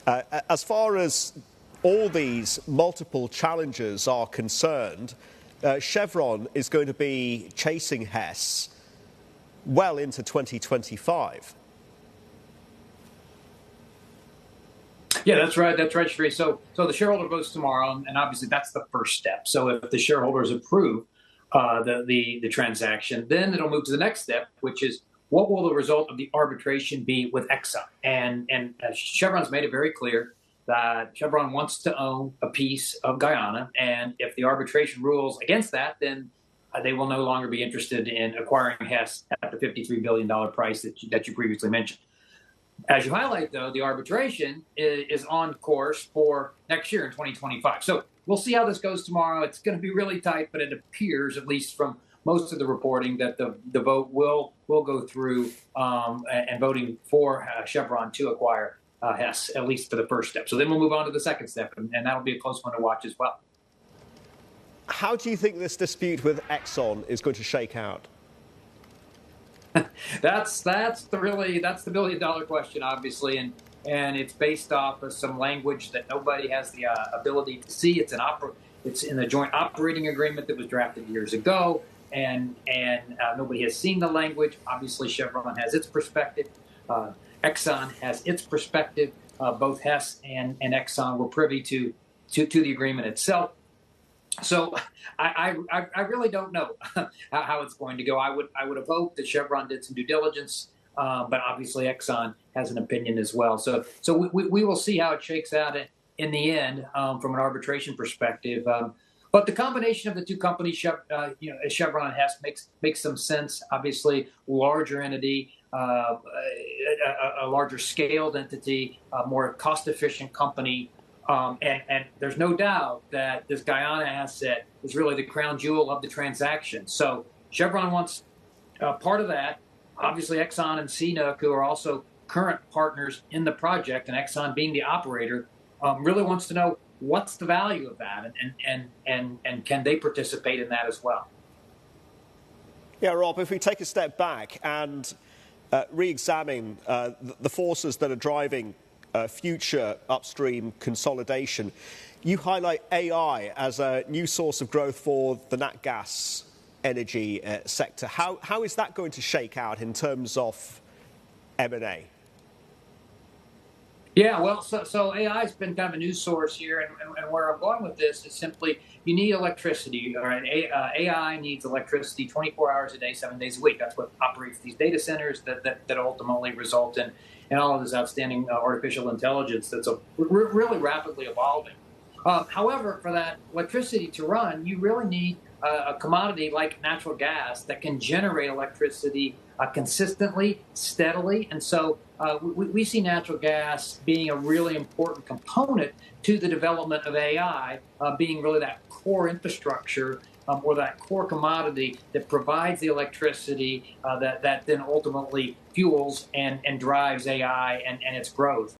As far as all these multiple challenges are concerned, Chevron is going to be chasing Hess well into 2025. Yeah, that's right. That's right, Sheree. So the shareholder votes tomorrow, and obviously that's the first step. So if the shareholders approve the transaction, then it'll move to the next step, which is what will the result of the arbitration be with Exxon? And Chevron's made it very clear that Chevron wants to own a piece of Guyana, and if the arbitration rules against that, then they will no longer be interested in acquiring Hess at the $53 billion price that you previously mentioned. As you highlight, though, the arbitration is on course for next year in 2025. So we'll see how this goes tomorrow. It's going to be really tight, but it appears, at least from most of the reporting, that the vote will go through and voting for Chevron to acquire Hess, at least for the first step. So then we'll move on to the second step, and that'll be a close one to watch as well. How do you think this dispute with Exxon is going to shake out? That's the billion-dollar question, obviously, and it's based off of some language that nobody has the ability to see. It's in the joint operating agreement that was drafted years ago, and nobody has seen the language. Obviously, Chevron has its perspective. Exxon has its perspective. Both Hess and Exxon were privy to the agreement itself. So I really don't know how it's going to go. I would have hoped that Chevron did some due diligence, but obviously Exxon has an opinion as well. So we will see how it shakes out in the end from an arbitration perspective. But the combination of the two companies, Chevron and Hess, makes some sense. Obviously, larger entity, a larger scaled entity, a more cost-efficient company. And there's no doubt that this Guyana asset is really the crown jewel of the transaction. So Chevron wants part of that. Obviously, Exxon and CNOOC, who are also current partners in the project, and Exxon being the operator, really wants to know what's the value of that, and can they participate in that as well. Yeah, Rob, if we take a step back and re-examine the forces that are driving future upstream consolidation, you highlight AI as a new source of growth for the nat gas energy sector. How is that going to shake out in terms of M&A? Yeah, well, so AI has been kind of a news source here, and where I'm going with this is simply you need electricity. All right, AI needs electricity 24 hours a day, 7 days a week. That's what operates these data centers that ultimately result in all of this outstanding artificial intelligence that's really rapidly evolving. However, for that electricity to run, you really need a commodity like natural gas that can generate electricity consistently, steadily. And so we see natural gas being a really important component to the development of AI, being really that core infrastructure or that core commodity that provides the electricity that then ultimately fuels and drives AI and its growth.